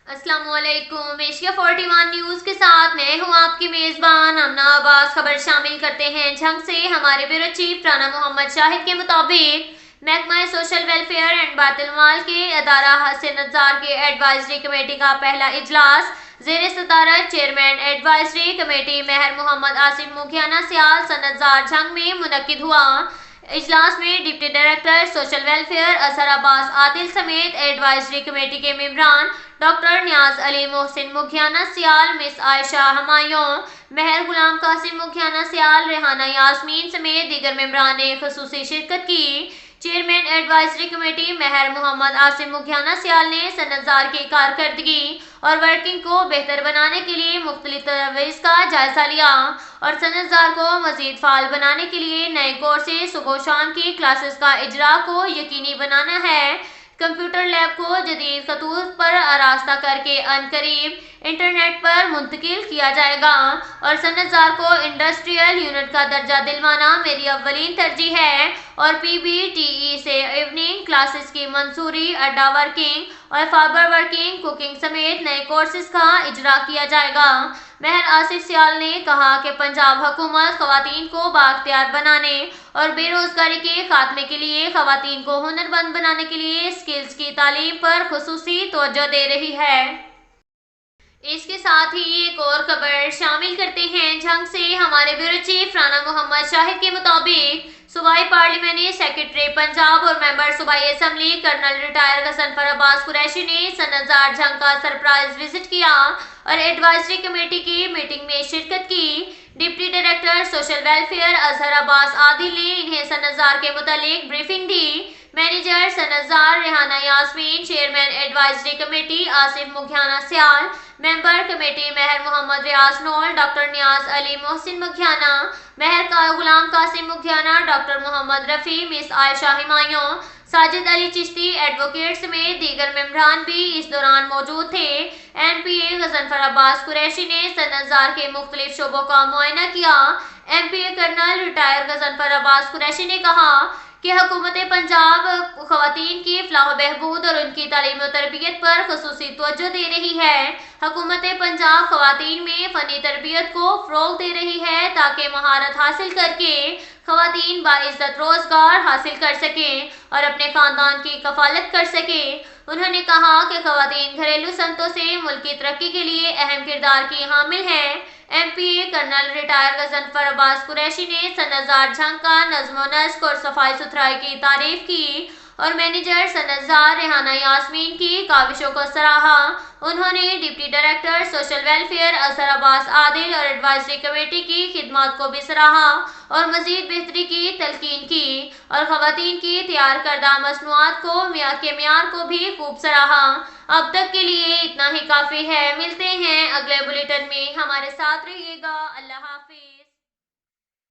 अस्सलाम वालेकुम। Asia 41 news के साथ मैं हूं आपकी मेजबान अमना अब्बास। खबर शामिल करते हैं झंग से। हमारे ब्यूरो चीफ राना मोहम्मद शाहिद के मुताबिक महकमा सोशल वेलफेयर एंड बातुल के अदारा हसन नज़ार के एडवाइजरी कमेटी का पहला इजलास ज़ेर सदारत chairman advisory committee Mehar Mohammad Asif Mukhiana सियाल सनज़ार झंग में मुनक्किद हुआ। इजलास में deputy director social welfare Azhar Abbas Adil समेत एडवाइजरी कमेटी के मेंबरान डॉक्टर नियाज अली मोहसिन मुखियाना सियाल, मिस आयशा हमायूं, मेहर गुलाम कासिम मुखियाना सियाल, रेहाना यास्मीन समेत दीगर मेंबरान ने खसूसी शिरकत की। Chairman advisory committee Mehar Mohammad Asim मुखियाना सियाल ने सनज़ार की कारकर्दगी और वर्किंग को बेहतर बनाने के लिए मुख्तलिफ तजवीज़ का जायजा लिया और सनज़ार को मज़ीद फाल बनाने के लिए नए कोर्सेज, सुबह शाम की क्लासेस का इजरा को यकीनी बनाना है। कंप्यूटर लैब को जदीद खतूत पर आरास्ता करके अनकरीब इंटरनेट पर मुंतकिल किया जाएगा और सनज़ार को इंडस्ट्रियल यूनिट का दर्जा दिलवाना मेरी अव्वलीन तरजीह है और PBTE से इवनिंग क्लासेस की मंसूरी, अड्डा वर्किंग और फाबर वर्किंग, कुकिंग समेत नए कोर्सेज का इजरा किया जाएगा। मेहर आसिफ सियाल ने कहा कि पंजाब हुकूमत खवातीन को बाख्तियार बनाने और बेरोजगारी के खात्मे के लिए खवातीन को हुनरमंद बनाने के लिए स्किल्स की तालीम पर खुसूसी तवज्जो दे रही है। इसके साथ ही एक और खबर शामिल करते हैं झंग से। हमारे ब्यूरो चीफ राना मोहम्मद शाहिद के मुताबिक सूबाई पार्लियामेंट्री सेक्रेटरी पंजाब और मेंबर सूबाई assembly colonel retired Ghazanfar Abbas Qureshi ने सनज़ार झंग का सरप्राइज विजिट किया और एडवाइजरी कमेटी की मीटिंग में शिरकत की। Deputy director social welfare Azhar Abbas Adil ने इन्हें सनज़ार के मुतालिक ब्रीफिंग दी। मैनेजर सनज़ार Rehana Yasmin, chairman advisory committee Asif Mukhiana Sial, member committee Mehar Mohammad Riaz Nol, doctor Niaz Ali Mohsin Mukhiana, Mehar Ghulam Qasim Mukhiana, doctor Mohammad Rafi, miss Ayesha Humayun, Sajid Ali Chishti advocate समेत दीगर मेंबरान भी इस दौरान मौजूद थे। NPA गजनफर अब्बास कुरैशी ने सनज़ार के मुख्तलिफ शोबों का मुआयना किया। MPA colonel retired Ghazanfar Abbas Qureshi ने कहा कि हुकूमत पंजाब खवातीन की फलाह बहबूद और उनकी तालीम और तरबियत पर खसूसी तवज्जो दे रही है। हुकूमत पंजाब खवातीन में फ़नी तरबियत को फ़रोग़ दे रही है ताकि महारत हासिल करके खवातीन बाइज़्ज़त रोज़गार हासिल कर सकें और अपने ख़ानदान की कफ़ालत कर सकें। उन्होंने कहा कि खवातीन घरेलू सनतों से मुल्क की तरक्की के लिए अहम किरदार की हामिल हैं। MPA colonel retired Ghazanfar Abbas Qureshi ने सनज़ार झंग का नज़्म व नस्क और सफाई सुथराई की तारीफ की और मैनेजर सनज़ार रेहाना यास्मीन की काविशों को सराहा। उन्होंने deputy director social welfare Azhar Abbas Adil और एडवाइजरी कमेटी की खिदमत को भी सराहा और मजीद बेहतरी की तलकीन की और खवातीन की तैयार करदा मसनूआत को मेयार को भी खूब सराहा। अब तक के लिए इतना ही काफ़ी है। मिलते हैं अगले बुलेटिन में, हमारे साथ रहिएगा। अल्लाह हाफिज।